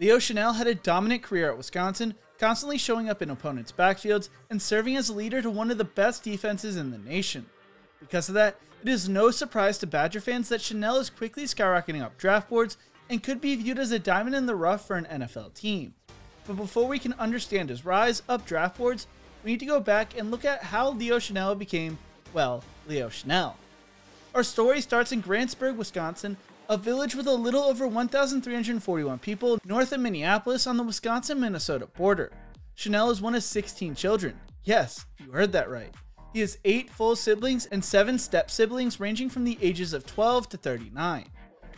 Leo Chenal had a dominant career at Wisconsin, constantly showing up in opponents' backfields and serving as a leader to one of the best defenses in the nation. Because of that, it is no surprise to Badger fans that Chenal is quickly skyrocketing up draft boards and could be viewed as a diamond in the rough for an NFL team. But before we can understand his rise up draft boards, we need to go back and look at how Leo Chenal became, well, Leo Chenal. Our story starts in Grantsburg, Wisconsin, a village with a little over 1,341 people north of Minneapolis on the Wisconsin-Minnesota border. Chenal is one of 16 children. Yes, you heard that right. He has 8 full siblings and 7 step-siblings ranging from the ages of 12 to 39.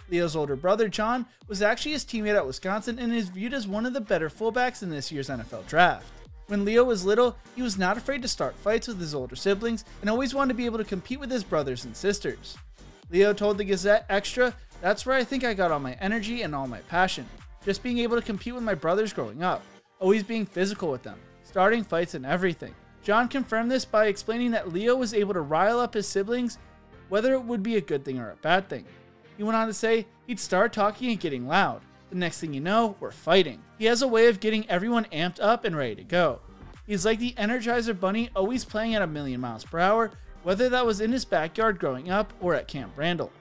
Leo's older brother, John, was actually his teammate at Wisconsin and is viewed as one of the better fullbacks in this year's NFL draft. When Leo was little, he was not afraid to start fights with his older siblings and always wanted to be able to compete with his brothers and sisters. Leo told the Gazette Extra, "That's where I think I got all my energy and all my passion. Just being able to compete with my brothers growing up, always being physical with them, starting fights and everything." John confirmed this by explaining that Leo was able to rile up his siblings, whether it would be a good thing or a bad thing. He went on to say he'd start talking and getting loud. The next thing you know, we're fighting. He has a way of getting everyone amped up and ready to go. He's like the Energizer Bunny, always playing at a million miles per hour, whether that was in his backyard growing up or at Camp Randall.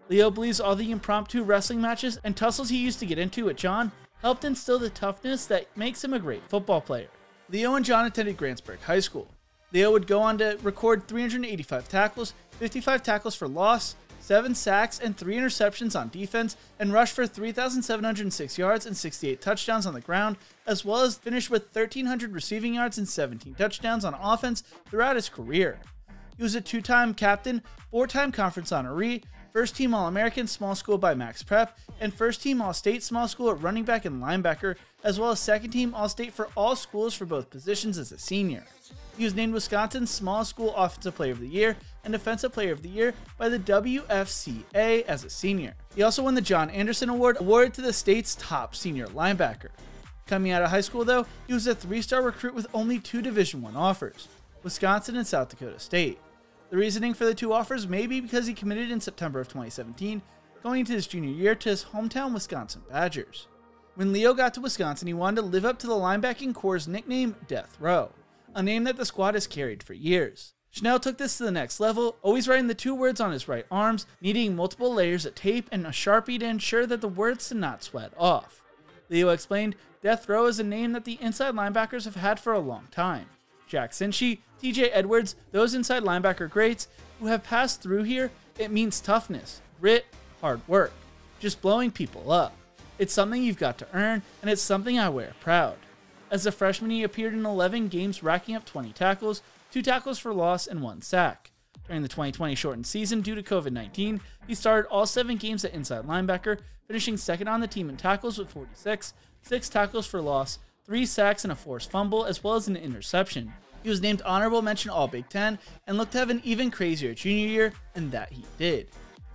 Leo believes all the impromptu wrestling matches and tussles he used to get into with John helped instill the toughness that makes him a great football player. Leo and John attended Grantsburg High School. Leo would go on to record 385 tackles, 55 tackles for loss, 7 sacks, and 3 interceptions on defense, and rush for 3,706 yards and 68 touchdowns on the ground, as well as finish with 1,300 receiving yards and 17 touchdowns on offense throughout his career. He was a 2-time captain, 4-time conference honoree, first-team All-American small school by Max Prep, and first-team All-State small school at running back and linebacker, as well as second-team All-State for all schools for both positions as a senior. He was named Wisconsin's Small School Offensive Player of the Year and Defensive Player of the Year by the WFCA as a senior. He also won the John Anderson Award, awarded to the state's top senior linebacker. Coming out of high school, though, he was a 3-star recruit with only 2 Division I offers, Wisconsin and South Dakota State. The reasoning for the 2 offers may be because he committed in September of 2017, going into his junior year to his hometown Wisconsin Badgers. When Leo got to Wisconsin, he wanted to live up to the linebacking core's nickname, Death Row, a name that the squad has carried for years. Chenal took this to the next level, always writing the 2 words on his right arms, needing multiple layers of tape and a Sharpie to ensure that the words did not sweat off. Leo explained, Death Row is a name that the inside linebackers have had for a long time. Jack Cincy, TJ Edwards, those inside linebacker greats who have passed through here, it means toughness, grit, hard work, just blowing people up. It's something you've got to earn, and it's something I wear proud. As a freshman, he appeared in 11 games, racking up 20 tackles, 2 tackles for loss, and 1 sack. During the 2020 shortened season due to COVID-19, he started all 7 games at inside linebacker, finishing second on the team in tackles with 46, 6 tackles for loss, 3 sacks, and a forced fumble, as well as an interception. He was named Honorable Mention All-Big Ten and looked to have an even crazier junior year, and that he did.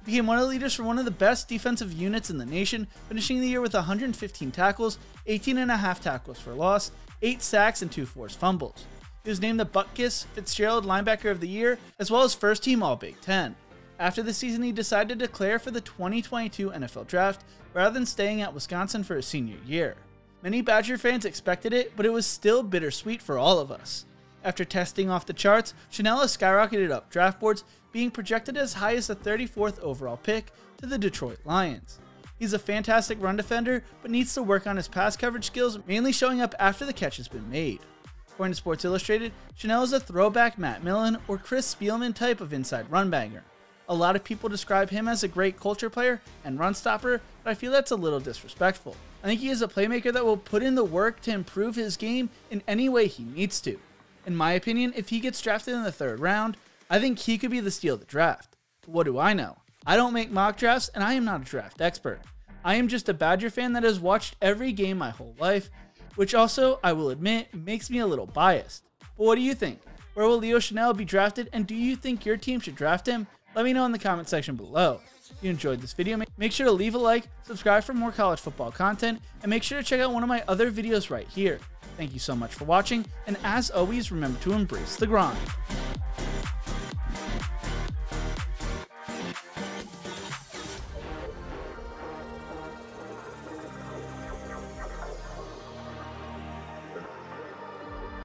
He became one of the leaders for one of the best defensive units in the nation, finishing the year with 115 tackles, 18.5 tackles for loss, 8 sacks, and 2 forced fumbles. He was named the Butkus Fitzgerald Linebacker of the Year, as well as First Team All-Big Ten. After the season, he decided to declare for the 2022 NFL Draft rather than staying at Wisconsin for his senior year. Many Badger fans expected it, but it was still bittersweet for all of us. After testing off the charts, Chenal has skyrocketed up draft boards, being projected as high as the 34th overall pick to the Detroit Lions. He's a fantastic run defender, but needs to work on his pass coverage skills, mainly showing up after the catch has been made. According to Sports Illustrated, Chenal is a throwback Matt Millen or Chris Spielman type of inside run banger. A lot of people describe him as a great culture player and run stopper, but I feel that's a little disrespectful. I think he is a playmaker that will put in the work to improve his game in any way he needs to. In my opinion, if he gets drafted in the 3rd round, I think he could be the steal of the draft. But what do I know? I don't make mock drafts, and I am not a draft expert. I am just a Badger fan that has watched every game my whole life, which also, I will admit, makes me a little biased. But what do you think? Where will Leo Chenal be drafted, and do you think your team should draft him? Let me know in the comment section below. If you enjoyed this video, make sure to leave a like, subscribe for more college football content, and make sure to check out one of my other videos right here. Thank you so much for watching, and as always, remember to embrace the grind.